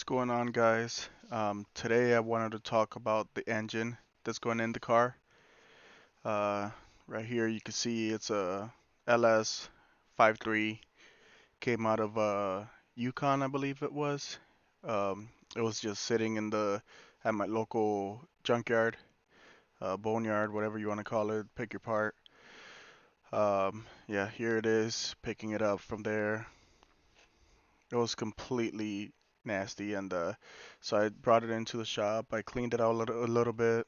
going on, guys? Today I wanted to talk about the engine that's going in the car. Uh, right here you can see it's a LS 53, came out of Yukon, I believe it was. It was just sitting in the at my local junkyard, boneyard, whatever you want to call it. Pick your part. Yeah, here it is, picking it up from there. It was completely nasty, and so I brought it into the shop. I cleaned it out a little bit.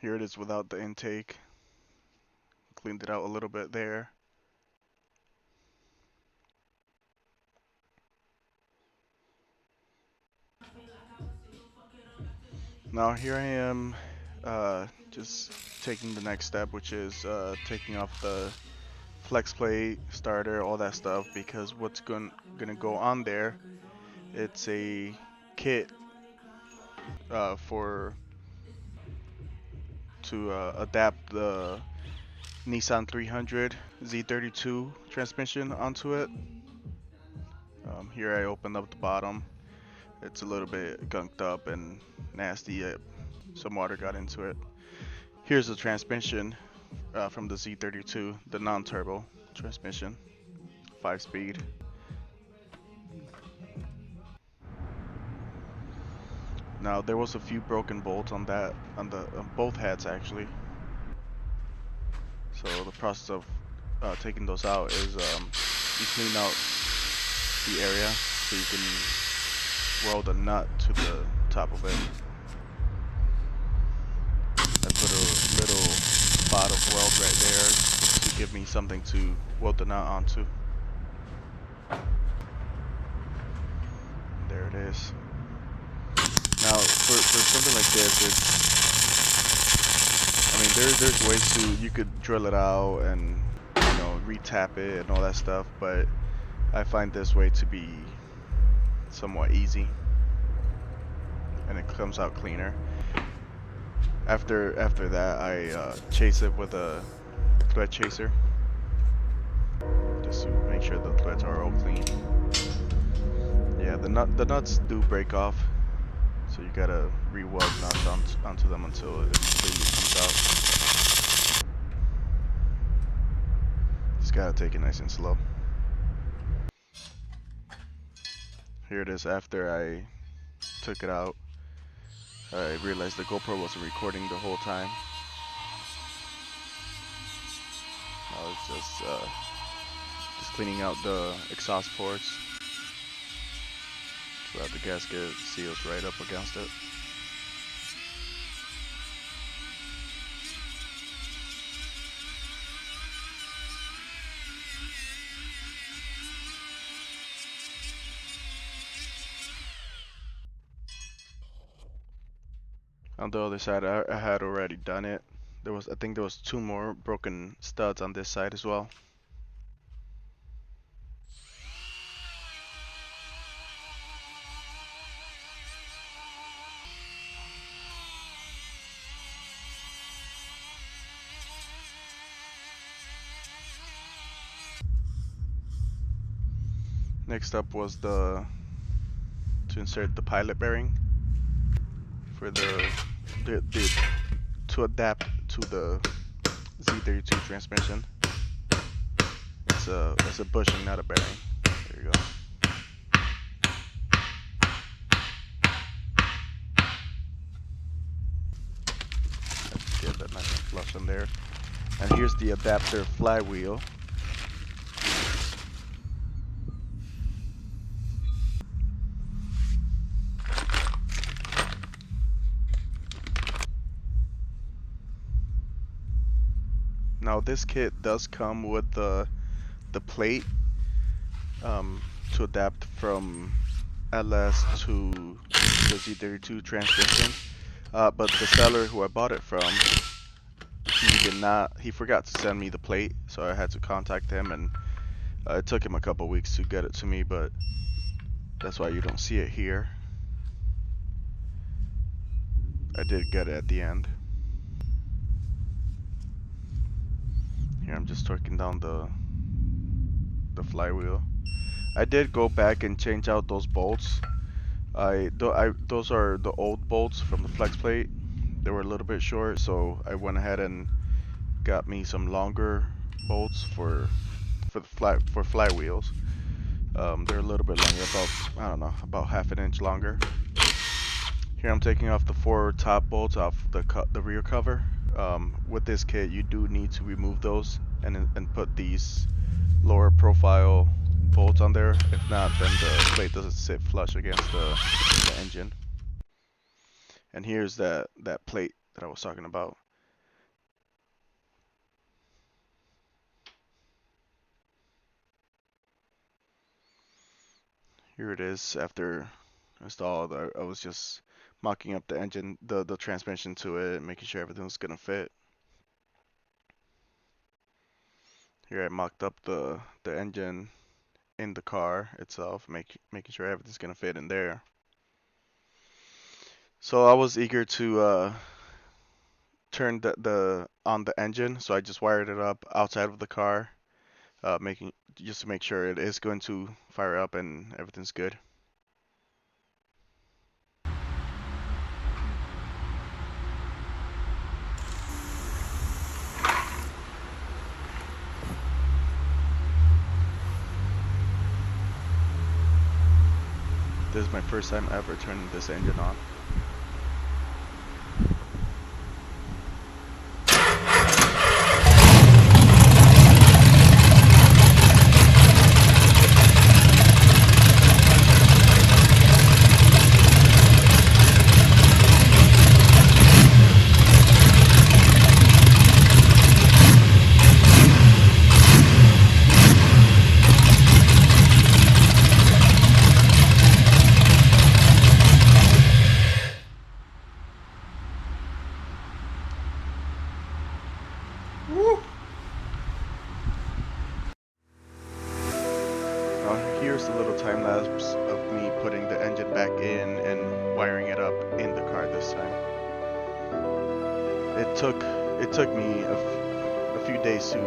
Here it is without the intake. Cleaned it out a little bit there. Now here I am, just taking the next step, which is taking off the flex plate, starter, all that stuff, because what's gonna go on there, it's a kit for to adapt the Nissan 300 Z32 transmission onto it. Here I opened up the bottom. It's a little bit gunked up and nasty. Some water got into it. Here's the transmission from the Z32, the non-turbo transmission, 5-speed. Now there was a few broken bolts on that, on both heads actually. So the process of taking those out is you clean out the area so you can weld a nut to the top of it. I put a little spot of weld right there just to give me something to weld the nut onto. There it is. Now for something like this, I mean there's ways to, you could drill it out and retap it and all that stuff, but I find this way to be somewhat easy, and it comes out cleaner. After that, I chase it with a thread chaser, just to make sure the threads are all clean. Yeah, the nuts do break off, so you gotta re-weld nuts onto them until it completely comes out. Just gotta take it nice and slow. Here it is after I took it out. I realized the GoPro wasn't recording the whole time. I was just cleaning out the exhaust ports so that the gasket seals right up against it. On the other side, I had already done it. I think there was 2 more broken studs on this side as well. Next up was to insert the pilot bearing for the to adapt to the Z32 transmission. It's a bushing, not a bearing. There you go. Let's get that nice and flush in there. And here's the adapter flywheel. Now this kit does come with the plate to adapt from LS to the Z32 transmission. But the seller who I bought it from, he forgot to send me the plate, so I had to contact him, and it took him a couple weeks to get it to me, but that's why you don't see it here. I did get it at the end. Here I'm just torquing down the flywheel. I did go back and change out those bolts. Those are the old bolts from the flex plate. They were a little bit short, so I went ahead and got me some longer bolts for the flywheels. They're a little bit longer, about I don't know, about half an inch longer. Here I'm taking off the four top bolts off the rear cover. With this kit, you do need to remove those and put these lower profile bolts on there. If not, then the plate doesn't sit flush against the engine. And here's that plate that I was talking about. Here it is after installed. I was just mocking up the engine, the transmission to it, making sure everything was gonna fit. Here I mocked up the engine in the car itself, making sure everything's gonna fit in there. So I was eager to turn the on the engine, so I just wired it up outside of the car, making just to make sure it is going to fire up and everything's good. This is my first time ever turning this engine on. Here's a little time lapse of me putting the engine back in and wiring it up in the car this time. It took me a few days to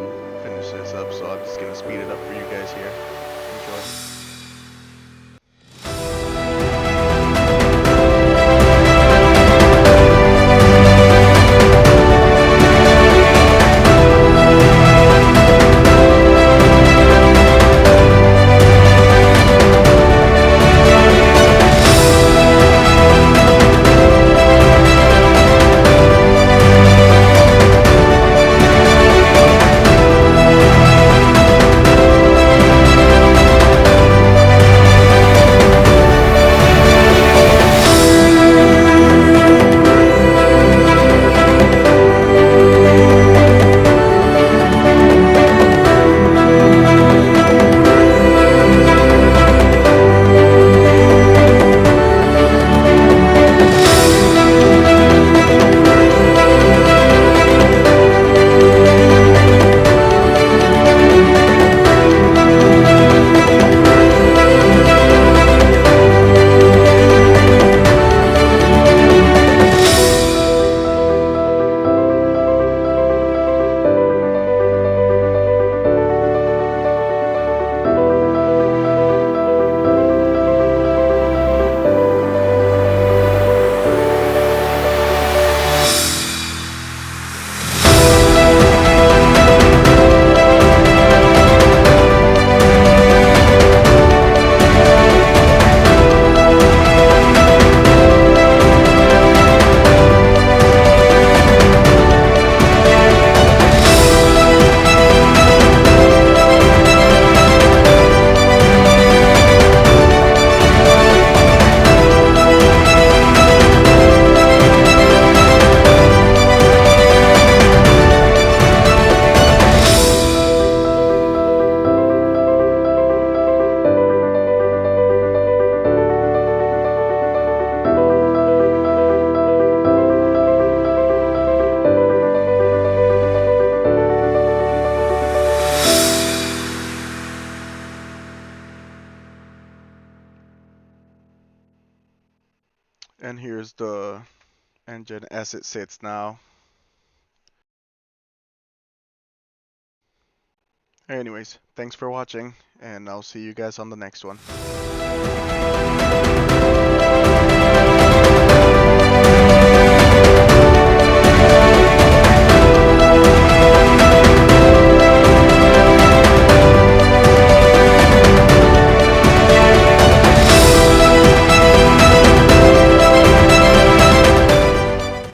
finish this up, so I'm just gonna speed it up for you guys here. Enjoy. And here's the engine as it sits now. Anyways, thanks for watching, and I'll see you guys on the next one.